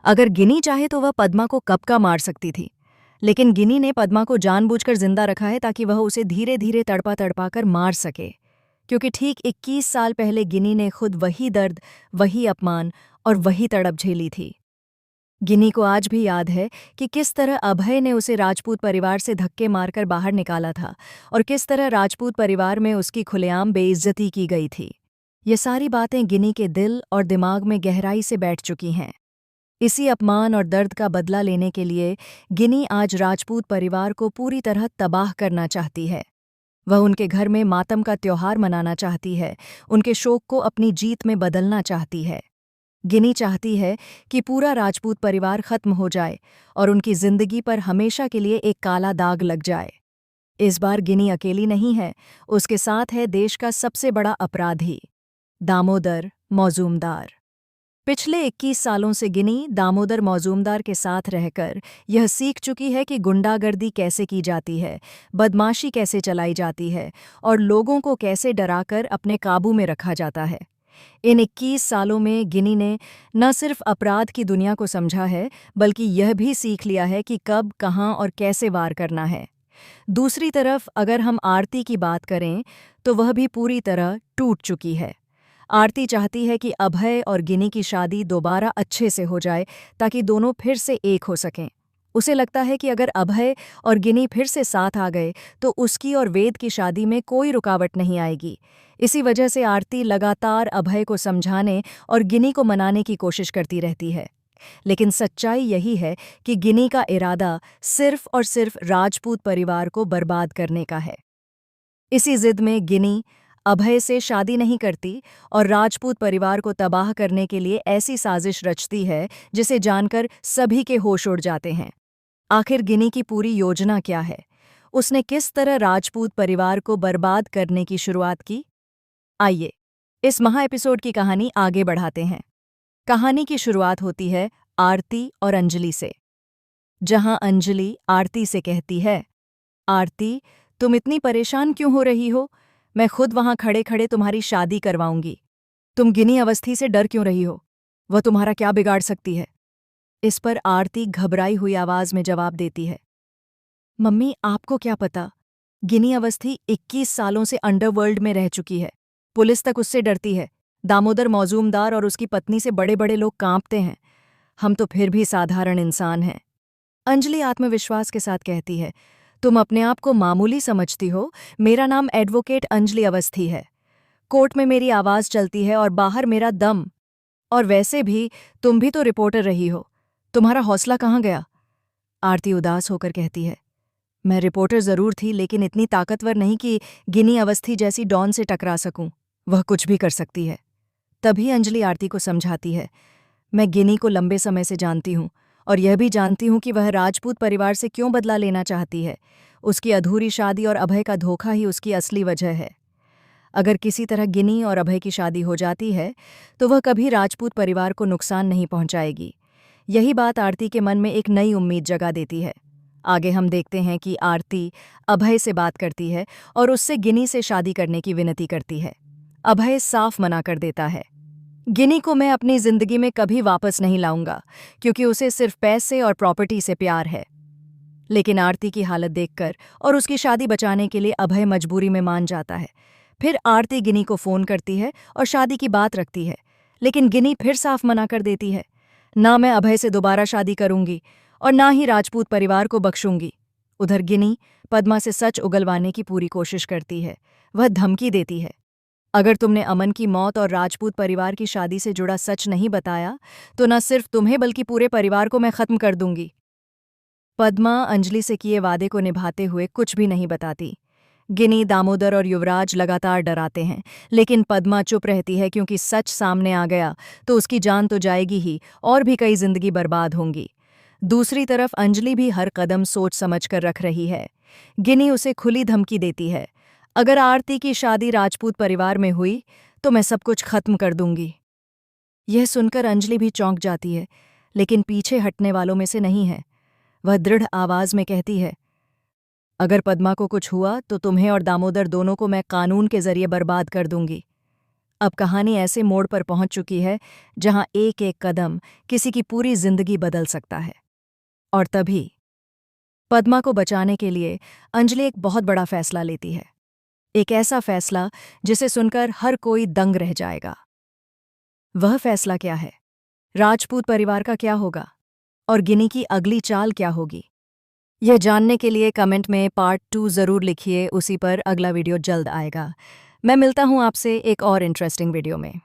अगर गिनी चाहे तो वह पद्मा को कब का मार सकती थी, लेकिन गिनी ने पद्मा को जानबूझकर जिंदा रखा है ताकि वह उसे धीरे धीरे तड़पा तड़पा कर मार सके। क्योंकि ठीक 21 साल पहले गिनी ने खुद वही दर्द, वही अपमान और वही तड़प झेली थी। गिनी को आज भी याद है कि किस तरह अभय ने उसे राजपूत परिवार से धक्के मारकर बाहर निकाला था और किस तरह राजपूत परिवार में उसकी खुलेआम बेइज्जती की गई थी। ये सारी बातें गिनी के दिल और दिमाग में गहराई से बैठ चुकी हैं। इसी अपमान और दर्द का बदला लेने के लिए गिनी आज राजपूत परिवार को पूरी तरह तबाह करना चाहती है। वह उनके घर में मातम का त्योहार मनाना चाहती है, उनके शोक को अपनी जीत में बदलना चाहती है। गिनी चाहती है कि पूरा राजपूत परिवार खत्म हो जाए और उनकी जिंदगी पर हमेशा के लिए एक काला दाग लग जाए। इस बार गिनी अकेली नहीं है, उसके साथ है देश का सबसे बड़ा अपराधी, दामोदर मौजूमदार। पिछले 21 सालों से गिनी दामोदर मौजूमदार के साथ रहकर यह सीख चुकी है कि गुंडागर्दी कैसे की जाती है, बदमाशी कैसे चलाई जाती है और लोगों को कैसे डराकर अपने काबू में रखा जाता है। इन 21 सालों में गिनी ने न सिर्फ अपराध की दुनिया को समझा है, बल्कि यह भी सीख लिया है कि कब, कहाँ और कैसे वार करना है। दूसरी तरफ अगर हम आरती की बात करें, तो वह भी पूरी तरह टूट चुकी है। आरती चाहती है कि अभय और गिनी की शादी दोबारा अच्छे से हो जाए ताकि दोनों फिर से एक हो सकें। उसे लगता है कि अगर अभय और गिनी फिर से साथ आ गए तो उसकी और वेद की शादी में कोई रुकावट नहीं आएगी। इसी वजह से आरती लगातार अभय को समझाने और गिनी को मनाने की कोशिश करती रहती है। लेकिन सच्चाई यही है कि गिनी का इरादा सिर्फ और सिर्फ राजपूत परिवार को बर्बाद करने का है। इसी जिद में गिनी अभय से शादी नहीं करती और राजपूत परिवार को तबाह करने के लिए ऐसी साजिश रचती है जिसे जानकर सभी के होश उड़ जाते हैं। आखिर गिनी की पूरी योजना क्या है? उसने किस तरह राजपूत परिवार को बर्बाद करने की शुरुआत की? आइए, इस महा एपिसोड की कहानी आगे बढ़ाते हैं। कहानी की शुरुआत होती है आरती और अंजलि से, जहां अंजलि आरती से कहती है, आरती, तुम इतनी परेशान क्यों हो रही हो? मैं खुद वहां खड़े खड़े तुम्हारी शादी करवाऊंगी। तुम गिनी अवस्थी से डर क्यों रही हो? वह तुम्हारा क्या बिगाड़ सकती है? इस पर आरती घबराई हुई आवाज में जवाब देती है, मम्मी, आपको क्या पता? गिनी अवस्थी 21 सालों से अंडरवर्ल्ड में रह चुकी है। पुलिस तक उससे डरती है। दामोदर मौजूमदार और उसकी पत्नी से बड़े बड़े लोग कांपते हैं। हम तो फिर भी साधारण इंसान हैं। अंजलि आत्मविश्वास के साथ कहती है, तुम अपने आप को मामूली समझती हो। मेरा नाम एडवोकेट अंजलि अवस्थी है। कोर्ट में मेरी आवाज चलती है और बाहर मेरा दम। और वैसे भी तुम भी तो रिपोर्टर रही हो। तुम्हारा हौसला कहाँ गया? आरती उदास होकर कहती है, मैं रिपोर्टर जरूर थी, लेकिन इतनी ताकतवर नहीं कि गिनी अवस्थी जैसी डॉन से टकरा सकूं। वह कुछ भी कर सकती है। तभी अंजलि आरती को समझाती है, मैं गिनी को लंबे समय से जानती हूँ और यह भी जानती हूँ कि वह राजपूत परिवार से क्यों बदला लेना चाहती है। उसकी अधूरी शादी और अभय का धोखा ही उसकी असली वजह है। अगर किसी तरह गिनी और अभय की शादी हो जाती है तो वह कभी राजपूत परिवार को नुकसान नहीं पहुंचाएगी। यही बात आरती के मन में एक नई उम्मीद जगा देती है। आगे हम देखते हैं कि आरती अभय से बात करती है और उससे गिनी से शादी करने की विनती करती है। अभय साफ मना कर देता है, गिनी को मैं अपनी जिंदगी में कभी वापस नहीं लाऊंगा, क्योंकि उसे सिर्फ पैसे और प्रॉपर्टी से प्यार है। लेकिन आरती की हालत देखकर और उसकी शादी बचाने के लिए अभय मजबूरी में मान जाता है। फिर आरती गिनी को फोन करती है और शादी की बात रखती है, लेकिन गिनी फिर साफ मना कर देती है, ना मैं अभय से दोबारा शादी करूंगी और ना ही राजपूत परिवार को बख्शूंगी। उधर गिनी पद्मा से सच उगलवाने की पूरी कोशिश करती है। वह धमकी देती है, अगर तुमने अमन की मौत और राजपूत परिवार की शादी से जुड़ा सच नहीं बताया तो न सिर्फ तुम्हें बल्कि पूरे परिवार को मैं खत्म कर दूंगी। पद्मा अंजलि से किए वादे को निभाते हुए कुछ भी नहीं बताती। गिनी, दामोदर और युवराज लगातार डराते हैं, लेकिन पद्मा चुप रहती है, क्योंकि सच सामने आ गया तो उसकी जान तो जाएगी ही और भी कई जिंदगी बर्बाद होंगी। दूसरी तरफ अंजलि भी हर कदम सोच समझ कर रख रही है। गिनी उसे खुली धमकी देती है, अगर आरती की शादी राजपूत परिवार में हुई तो मैं सब कुछ खत्म कर दूंगी। यह सुनकर अंजलि भी चौंक जाती है, लेकिन पीछे हटने वालों में से नहीं है। वह दृढ़ आवाज में कहती है, अगर पद्मा को कुछ हुआ तो तुम्हें और दामोदर दोनों को मैं कानून के जरिए बर्बाद कर दूंगी। अब कहानी ऐसे मोड़ पर पहुंच चुकी है जहां एक एक कदम किसी की पूरी जिंदगी बदल सकता है। और तभी पद्मा को बचाने के लिए अंजलि एक बहुत बड़ा फैसला लेती है। एक ऐसा फैसला जिसे सुनकर हर कोई दंग रह जाएगा। वह फैसला क्या है? राजपूत परिवार का क्या होगा? और गिनी की अगली चाल क्या होगी? यह जानने के लिए कमेंट में पार्ट 2 ज़रूर लिखिए, उसी पर अगला वीडियो जल्द आएगा। मैं मिलता हूं आपसे एक और इंटरेस्टिंग वीडियो में।